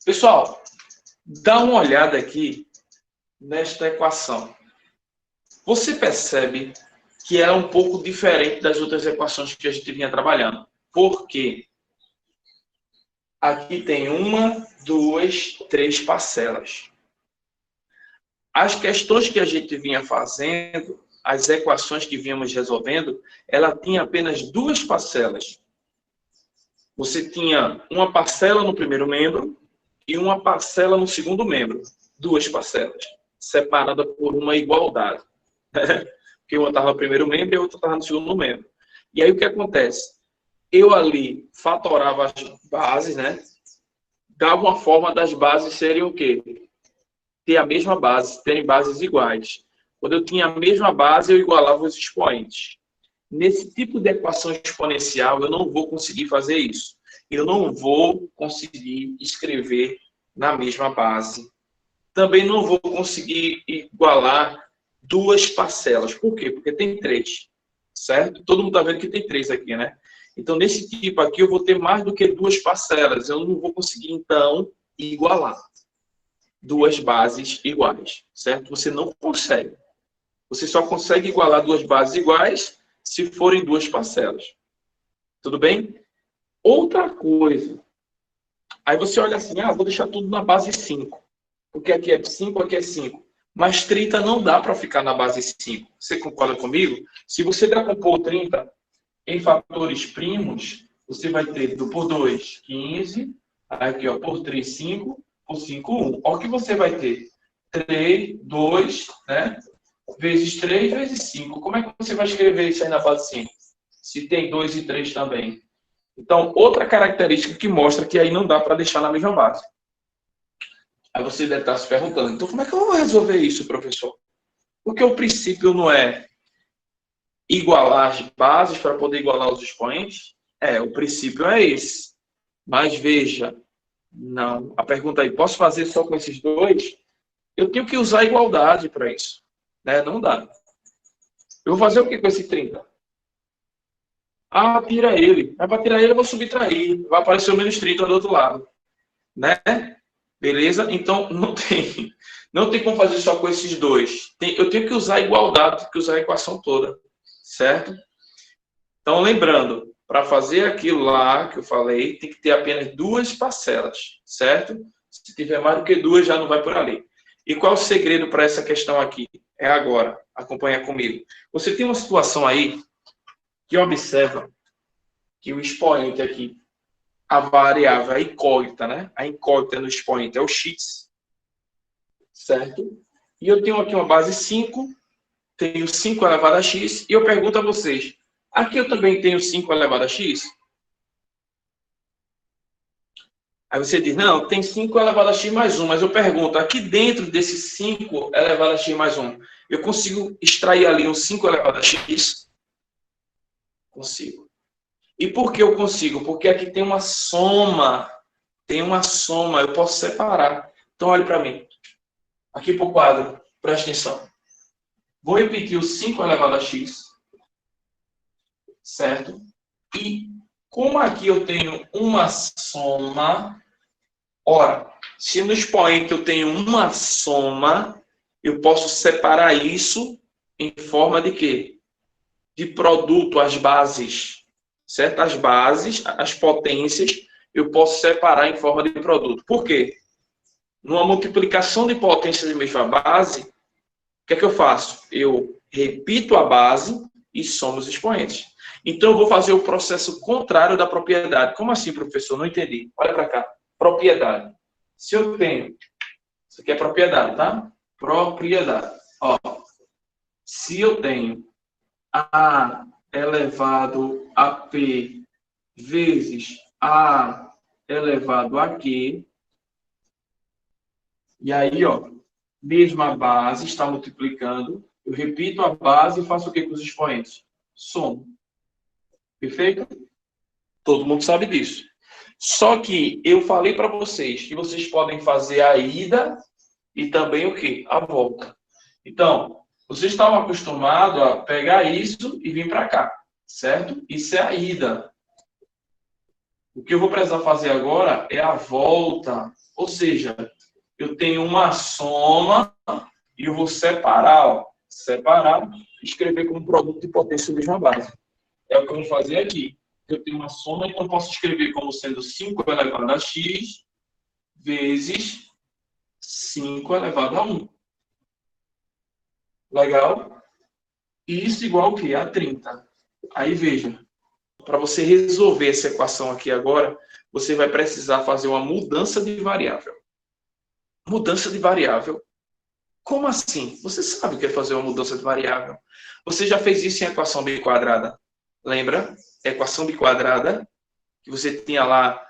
Pessoal, dá uma olhada aqui nesta equação. Você percebe que ela é um pouco diferente das outras equações que a gente vinha trabalhando. Por quê? Aqui tem 1, 2, 3 parcelas. As questões que a gente vinha fazendo, as equações que vínhamos resolvendo, ela tinha apenas 2 parcelas. Você tinha uma parcela no primeiro membro e uma parcela no segundo membro. 2 parcelas, separadas por uma igualdade. Porque uma estava no primeiro membro e a outra estava no segundo membro. E aí o que acontece? Eu ali fatorava as bases, né? Dava uma forma das bases serem o quê? Ter a mesma base, terem bases iguais. Quando eu tinha a mesma base, eu igualava os expoentes. Nesse tipo de equação exponencial, eu não vou conseguir fazer isso. Eu não vou conseguir escrever na mesma base. Também não vou conseguir igualar 2 parcelas. Por quê? Porque tem 3, certo? Todo mundo está vendo que tem 3 aqui, né? Então, nesse tipo aqui, eu vou ter mais do que 2 parcelas. Eu não vou conseguir, então, igualar 2 bases iguais, certo? Você não consegue. Você só consegue igualar 2 bases iguais se forem 2 parcelas. Tudo bem? Outra coisa. Aí você olha assim, vou deixar tudo na base 5. Porque aqui é 5, aqui é 5. Mas 30 não dá para ficar na base 5. Você concorda comigo? Se você decompor 30 em fatores primos, você vai ter por 2, 15. Aqui, ó, por 3, 5. Por 5, 1. Olha o que você vai ter. 3, 2, né? Vezes 3, vezes 5. Como é que você vai escrever isso aí na base 5? Se tem 2 e 3 também. Então, outra característica que mostra que aí não dá para deixar na mesma base. Aí você deve estar se perguntando, então como é que eu vou resolver isso, professor? Porque o princípio não é igualar as bases para poder igualar os expoentes? O princípio é esse. Mas veja, não. A pergunta aí, posso fazer só com esses 2? Eu tenho que usar a igualdade para isso. Né? Não dá. Eu vou fazer o que com esse 30? Tira ele. Mas para tirar ele, eu vou subtrair. Vai aparecer o menos 30 do outro lado. Né? Beleza? Então, não tem como fazer só com esses 2. Eu tenho que usar a igualdade, tenho que usar a equação toda. Certo? Então, lembrando, para fazer aquilo lá que eu falei, tem que ter apenas 2 parcelas. Certo? Se tiver mais do que 2, já não vai por ali. E qual é o segredo para essa questão aqui? É agora. Acompanha comigo. Você tem uma situação aí que observa que o expoente aqui, a variável, a incógnita, né? A incógnita no expoente é o x, certo? E eu tenho aqui uma base 5, tenho 5 elevado a x, e eu pergunto a vocês, aqui eu também tenho 5 elevado a x? Aí você diz, não, tem 5 elevado a x mais 1, mas eu pergunto, aqui dentro desses 5 elevado a x mais 1, eu consigo extrair ali um 5 elevado a x? Consigo. E por que eu consigo? Porque aqui tem uma soma. Tem uma soma. Eu posso separar. Então, olhe para mim. Aqui para o quadro. Preste atenção. Vou repetir o 5 elevado a x. Certo? E como aqui eu tenho uma soma. Ora, se no expoente eu tenho uma soma, eu posso separar isso em forma de quê? De produto, as bases. Certo? As bases, as potências, eu posso separar em forma de produto. Por quê? Numa multiplicação de potências de mesma base, o que é que eu faço? Eu repito a base e somo os expoentes. Então, eu vou fazer o processo contrário da propriedade. Como assim, professor? Não entendi. Olha para cá. Propriedade. Se eu tenho... Isso aqui é propriedade, tá? Propriedade. Ó, se eu tenho A elevado a P vezes A elevado a Q. E aí, ó, mesma base, está multiplicando. Eu repito a base e faço o que com os expoentes? Somo. Perfeito? Todo mundo sabe disso. Só que eu falei para vocês que vocês podem fazer a ida e também o quê? A volta. Então, vocês estavam acostumados a pegar isso e vir para cá, certo? Isso é a ida. O que eu vou precisar fazer agora é a volta. Ou seja, eu tenho uma soma e eu vou separar, ó. Separar, escrever como produto de potência sobre mesma base. É o que eu vou fazer aqui. Eu tenho uma soma, então eu posso escrever como sendo 5 elevado a x vezes 5 elevado a 1. Legal? Isso igual o quê? A 30. Aí veja, para você resolver essa equação aqui agora, você vai precisar fazer uma mudança de variável. Mudança de variável. Como assim? Você sabe o que é fazer uma mudança de variável. Você já fez isso em equação biquadrada. Lembra? Equação biquadrada, que você tinha lá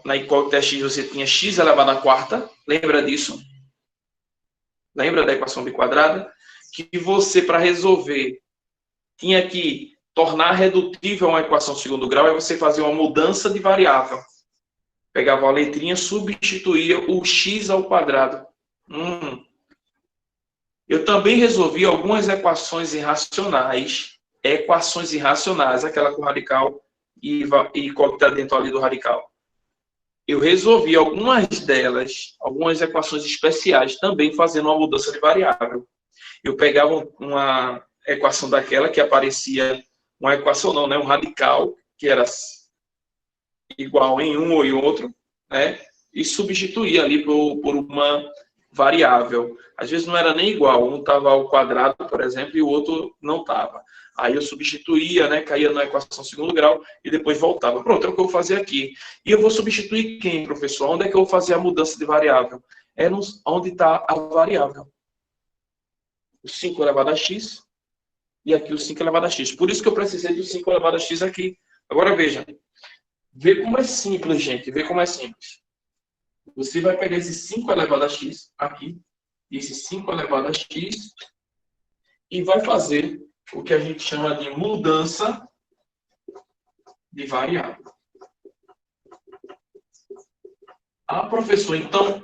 na incógnita x, você tinha x elevado à quarta. Lembra disso? Lembra da equação biquadrada? Que você, para resolver, tinha que tornar redutível uma equação de segundo grau, é você fazer uma mudança de variável. Pegava a letrinha, substituía o x ao quadrado. Eu também resolvi algumas equações irracionais. Equações irracionais, aquela com radical e qual que está dentro ali do radical. Eu resolvi algumas delas, algumas equações especiais, também fazendo uma mudança de variável. Eu pegava uma equação daquela que aparecia, uma equação não, né, um radical, que era igual em um ou em outro, né, e substituía ali por uma variável. Às vezes não era nem igual, um estava ao quadrado, por exemplo, e o outro não estava. Aí eu substituía, né, caía na equação segundo grau e depois voltava. Pronto, é o que eu vou fazer aqui. E eu vou substituir quem, professor? Onde é que eu vou fazer a mudança de variável? É onde está a variável. O 5 elevado a x e aqui o 5 elevado a x. Por isso que eu precisei do 5 elevado a x aqui. Agora veja. Vê como é simples, gente. Vê como é simples. Você vai pegar esse 5 elevado a x aqui, esse 5 elevado a x, e vai fazer o que a gente chama de mudança de variável. Ah, professor, então,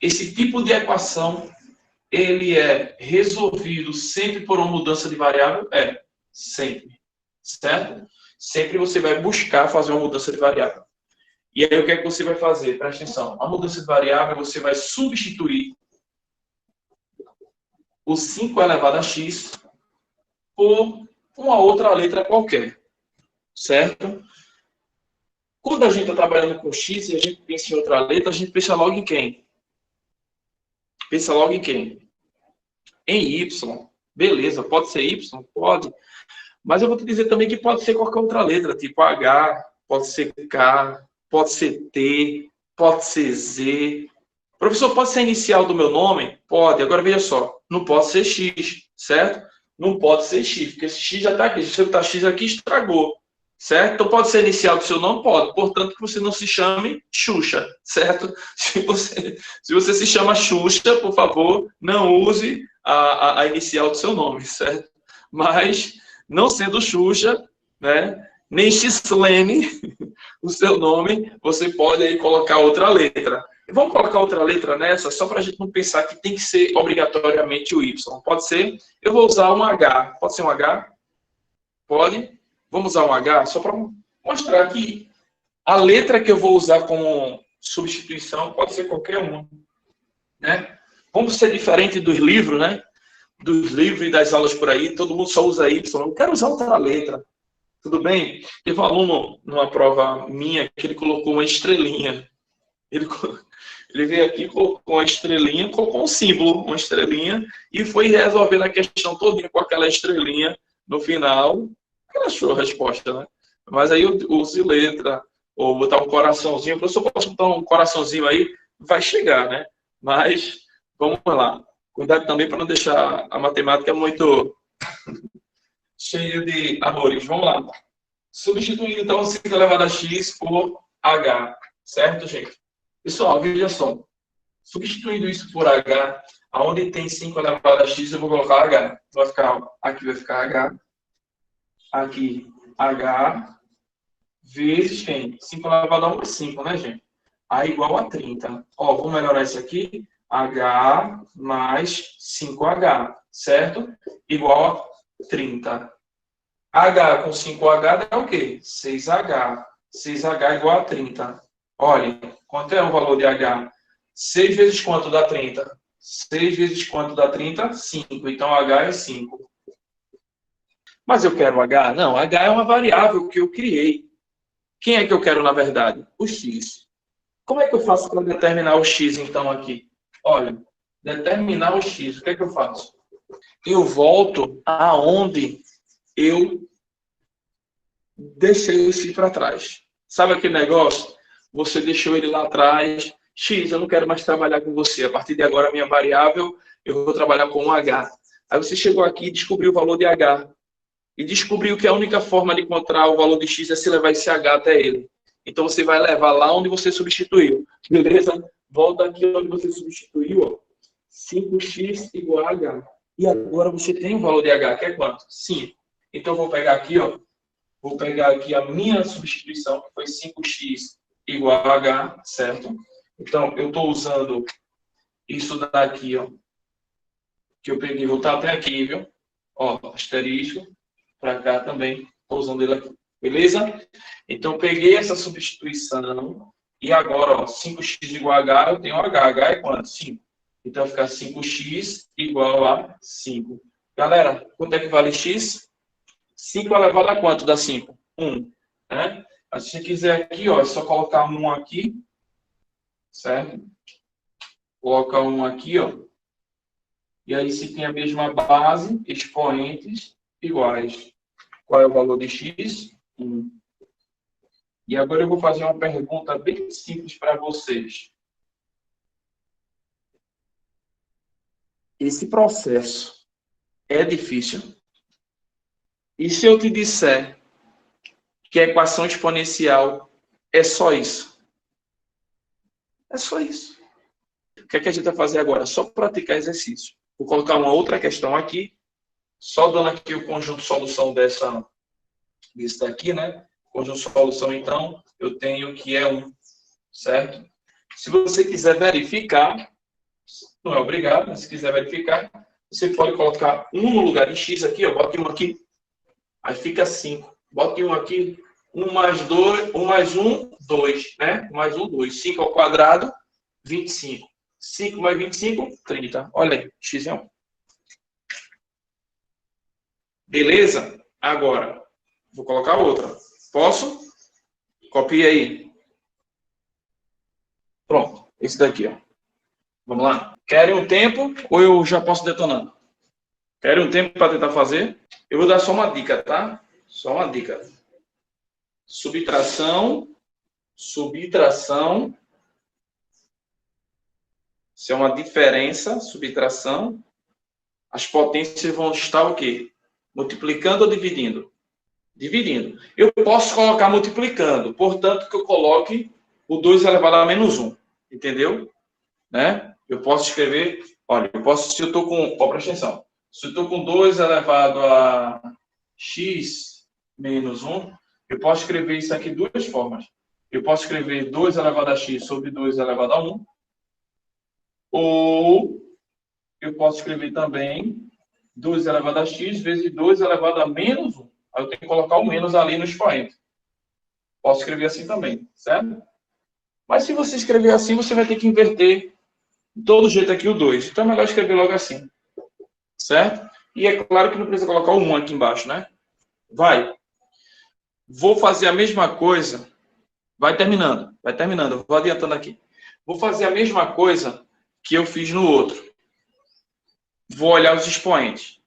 esse tipo de equação, ele é resolvido sempre por uma mudança de variável? É, sempre. Certo? Sempre você vai buscar fazer uma mudança de variável. E aí, o que é que você vai fazer? Presta atenção. A mudança de variável, você vai substituir o 5 elevado a x por uma outra letra qualquer. Certo? Quando a gente está trabalhando com x e a gente pensa em outra letra, a gente pensa logo em quem? Pensa logo em quem? Em y. Beleza, pode ser y? Pode. Mas eu vou te dizer também que pode ser qualquer outra letra, tipo H, pode ser K, pode ser T, pode ser Z. Professor, pode ser inicial do meu nome? Pode. Agora veja só, não pode ser X, certo? Não pode ser X, porque esse X já está aqui. Se você botar X aqui, estragou, certo? Então pode ser inicial do seu nome? Pode. Portanto, que você não se chame Xuxa, certo? Se você se chama Xuxa, por favor, não use a inicial do seu nome, certo? Mas, não sendo Xuxa, né? Nem Xlene, o seu nome, você pode aí colocar outra letra. Vamos colocar outra letra nessa, só para a gente não pensar que tem que ser obrigatoriamente o Y. Pode ser, eu vou usar um H. Pode ser um H? Pode? Vamos usar um H, só para mostrar que a letra que eu vou usar como substituição pode ser qualquer uma. Né? Vamos ser diferente dos livros, né? Dos livros e das aulas por aí, todo mundo só usa Y. Eu quero usar outra letra. Tudo bem? Teve um aluno, numa prova minha, que ele colocou uma estrelinha. Ele veio aqui, colocou uma estrelinha, colocou um símbolo, uma estrelinha, e foi resolvendo a questão toda com aquela estrelinha no final. Ele achou a resposta, né? Mas aí eu use letra, ou botar um coraçãozinho. Professor, posso botar um coraçãozinho aí? Vai chegar, né? Mas, vamos lá. Cuidado também para não deixar a matemática muito cheia de amores. Vamos lá. Substituindo, então, 5 elevado a x por h. Certo, gente? Pessoal, veja só. Substituindo isso por h, aonde tem 5 elevado a x, eu vou colocar h. Aqui vai ficar h. Aqui, h. Vezes quem? 5 elevado a 1 é 5, né, gente? A igual a 30. Ó, vou melhorar isso aqui. H mais 5H, certo? Igual a 30. H com 5H dá o quê? 6H. 6H igual a 30. Olha, quanto é o valor de H? 6 vezes quanto dá 30? 6 vezes quanto dá 30? 5. Então, H é 5. Mas eu quero H? Não, H é uma variável que eu criei. Quem é que eu quero, na verdade? O X. Como é que eu faço para determinar o X, então, aqui? Olha, determinar o X, o que é que eu faço? Eu volto aonde eu deixei o X para trás. Sabe aquele negócio? Você deixou ele lá atrás. X, eu não quero mais trabalhar com você. A partir de agora, a minha variável, eu vou trabalhar com um H. Aí você chegou aqui e descobriu o valor de H. E descobriu que a única forma de encontrar o valor de X é se levar esse H até ele. Então, você vai levar lá onde você substituiu. Beleza? Volta aqui onde você substituiu. Ó. 5x igual a H. E agora você tem o valor de H, que é quanto? 5. Então, eu vou pegar aqui, ó. Vou pegar aqui a minha substituição, que foi 5x igual a H, certo? Então, eu estou usando isso daqui, ó. Que eu peguei, vou estar até aqui, viu? Ó, asterisco. Para cá também, estou usando ele aqui. Beleza? Então, peguei essa substituição. E agora, ó, 5x igual a H, eu tenho H. H é quanto? 5. Então, fica 5x igual a 5. Galera, quanto é que vale x? 5 elevado a quanto dá 5? 1. Né? Mas se você quiser aqui, ó, é só colocar 1 aqui. Certo? Coloca 1 aqui, ó. E aí, se tem a mesma base, expoentes iguais. Qual é o valor de x? 1. E agora eu vou fazer uma pergunta bem simples para vocês. Esse processo é difícil? E se eu te disser que a equação exponencial é só isso? É só isso. O que é que a gente vai fazer agora? Só praticar exercício. Vou colocar uma outra questão aqui, só dando aqui o conjunto solução desse daqui, né? Conjunto solução, então, eu tenho que é 1, certo? Se você quiser verificar, não é obrigado, mas se quiser verificar, você pode colocar 1 no lugar de x aqui, ó, bote 1 aqui, aí fica 5. Bote 1 aqui, 1 mais 2, 1 mais 1, 2, né? 1 mais 1, 2. 5 ao quadrado, 25. 5 mais 25, 30. Olha aí, x é 1. Beleza? Agora, vou colocar outra. Posso? Copia aí. Pronto, esse daqui, ó. Vamos lá? Querem um tempo ou eu já posso detonando? Querem um tempo para tentar fazer? Eu vou dar só uma dica, tá? Só uma dica. Subtração. Isso é uma diferença, subtração. As potências vão estar o quê? Multiplicando ou dividindo? Dividindo. Eu posso colocar multiplicando, portanto, que eu coloque o 2 elevado a menos 1. Entendeu? Né? Eu posso escrever, olha, se eu estou com, presta atenção, se eu estou com 2 elevado a x menos 1, eu posso escrever isso aqui de duas formas. Eu posso escrever 2 elevado a x sobre 2 elevado a 1, ou eu posso escrever também 2 elevado a x vezes 2 elevado a menos 1. Aí eu tenho que colocar o menos ali no expoente. Posso escrever assim também, certo? Mas se você escrever assim, você vai ter que inverter de todo jeito aqui o 2. Então é melhor escrever logo assim. Certo? E é claro que não precisa colocar o 1 aqui embaixo, né? Vai. Vou fazer a mesma coisa. Vai terminando. Eu vou adiantando aqui. Vou fazer a mesma coisa que eu fiz no outro. Vou olhar os expoentes.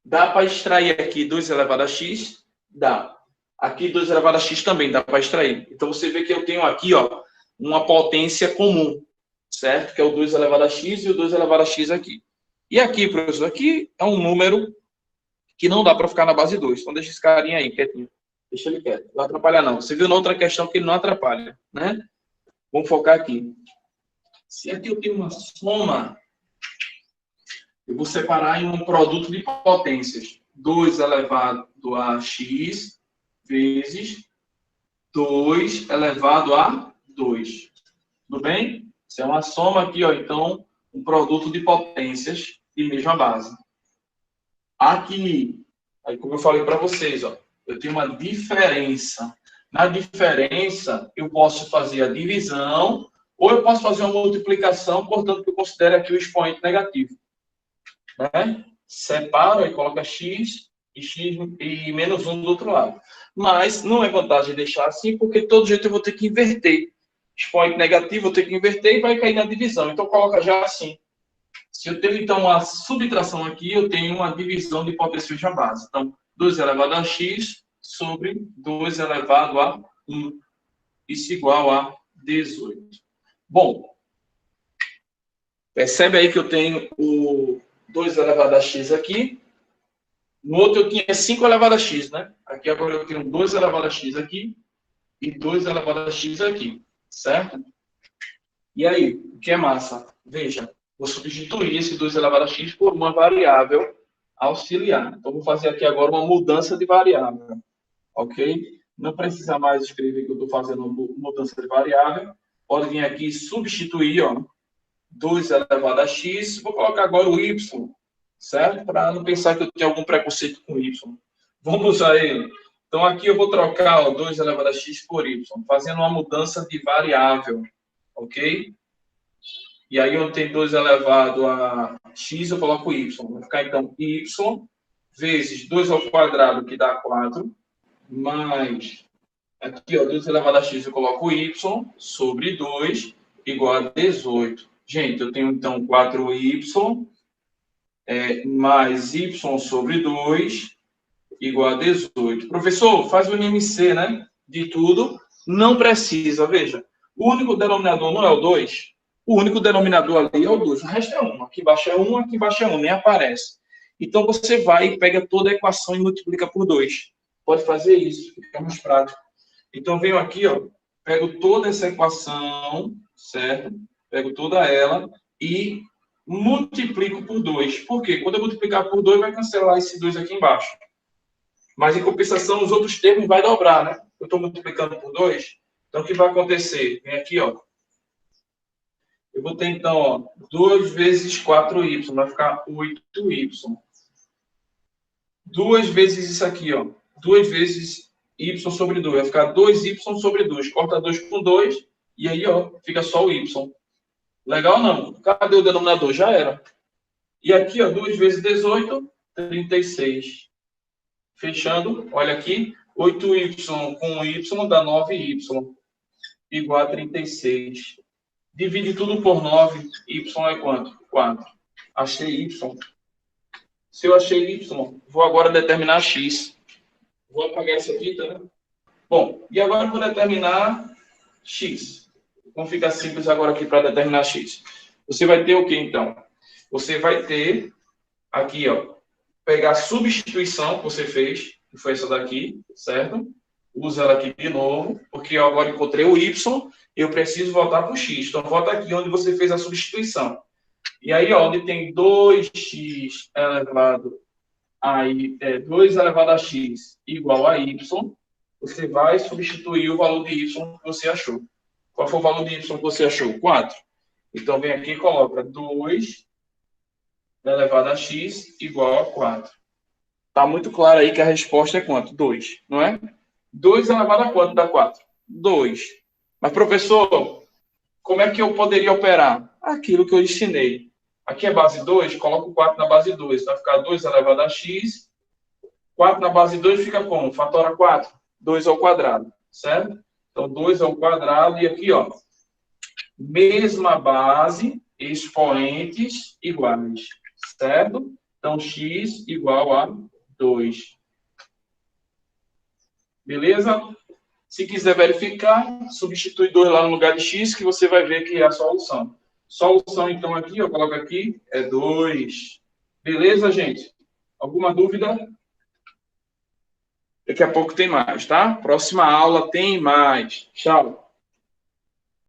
Dá para extrair aqui 2 elevado a x? Dá. Aqui 2 elevado a x também dá para extrair. Então você vê que eu tenho aqui, ó, uma potência comum, certo? Que é o 2 elevado a x e o 2 elevado a x aqui. E aqui, professor, aqui é um número que não dá para ficar na base 2. Então deixa esse carinha aí, quietinho. Deixa ele quieto. Não vai atrapalhar, não. Você viu na outra questão que ele não atrapalha, né? Vamos focar aqui. Se aqui eu tenho uma soma, eu vou separar em um produto de potências. 2 elevado a x vezes 2 elevado a 2. Tudo bem? Isso é uma soma aqui, ó. Então, um produto de potências de mesma base. Aqui, aí como eu falei para vocês, ó, eu tenho uma diferença. Na diferença, eu posso fazer a divisão ou eu posso fazer uma multiplicação, portanto, que eu considero aqui o expoente negativo. Né? Separo e coloca x e menos 1 do outro lado. Mas não é vantagem deixar assim, porque de todo jeito eu vou ter que inverter. Expoente negativo, vou ter que inverter e vai cair na divisão. Então, coloca já assim. Se eu tenho, então, uma subtração aqui, eu tenho uma divisão de potenciais na base. Então, 2 elevado a x sobre 2 elevado a 1. Isso igual a 18. Bom, percebe aí que eu tenho o 2 elevado a x aqui. No outro eu tinha 5 elevado a x, né? Aqui agora eu tenho 2 elevado a x aqui e 2 elevado a x aqui, certo? E aí, o que é massa? Veja, vou substituir esse 2 elevado a x por uma variável auxiliar. Então, vou fazer aqui agora uma mudança de variável, ok? Não precisa mais escrever que eu estou fazendo uma mudança de variável. Pode vir aqui e substituir, ó, 2 elevado a x. Vou colocar agora o y, certo? Para não pensar que eu tenho algum preconceito com y. Vamos usar ele. Então, aqui eu vou trocar o 2 elevado a x por y, fazendo uma mudança de variável, ok? E aí, onde tem 2 elevado a x, eu coloco y. Vai ficar, então, y vezes 2 ao quadrado, que dá 4, mais, aqui, ó, 2 elevado a x, eu coloco y sobre 2, igual a 18. Gente, eu tenho, então, 4y mais y sobre 2, igual a 18. Professor, faz o IMC, né? De tudo. Não precisa, veja. O único denominador não é o 2. O único denominador ali é o 2. O resto é 1. Aqui embaixo é 1, aqui embaixo é 1. Nem aparece. Então, você vai e pega toda a equação e multiplica por 2. Pode fazer isso, fica mais prático. Então, venho aqui, ó, pego toda essa equação, certo? Pego toda ela e multiplico por 2. Por quê? Quando eu multiplicar por 2, vai cancelar esse 2 aqui embaixo. Mas, em compensação, os outros termos vai dobrar, né? Eu estou multiplicando por 2. Então, o que vai acontecer? Vem aqui, ó. Eu vou ter, então, ó, 2 vezes 4y. Vai ficar 8y. 2 vezes isso aqui, ó. 2 vezes y sobre 2. Vai ficar 2y sobre 2. Corta 2 com 2. E aí, ó, fica só o y. Legal ou não? Cadê o denominador? Já era. E aqui, ó, 2 vezes 18, 36. Fechando, olha aqui, 8y com y dá 9y, igual a 36. Divide tudo por 9, y é quanto? 4. Achei y. Se eu achei y, vou agora determinar x. Vou apagar isso aqui, tá? Bom, e agora eu vou determinar x. Como fica simples agora aqui para determinar x? Você vai ter o que, então? Você vai ter aqui, ó, pegar a substituição que você fez, que foi essa daqui, certo? Usa ela aqui de novo, porque eu agora encontrei o y, eu preciso voltar para o x. Então, volta aqui onde você fez a substituição. E aí, ó, onde tem 2x elevado a 2 elevado a x igual a y, você vai substituir o valor de y que você achou. Qual foi o valor de y que você achou? 4. Então, vem aqui e coloca 2 elevado a x igual a 4. Está muito claro aí que a resposta é quanto? 2, não é? 2 elevado a quanto dá 4? 2. Mas, professor, como é que eu poderia operar? Aquilo que eu ensinei. Aqui é base 2, coloco 4 na base 2. Vai ficar 2 elevado a x. 4 na base 2 fica como? Fatora 4. 2 ao quadrado, certo? Então, 2 ao quadrado. E aqui, ó, mesma base, expoentes iguais, certo? Então, x igual a 2. Beleza? Se quiser verificar, substitui 2 lá no lugar de x, que você vai ver que é a solução. Solução, então, aqui, eu coloco aqui, é 2. Beleza, gente? Alguma dúvida? Daqui a pouco tem mais, tá? Próxima aula tem mais. Tchau.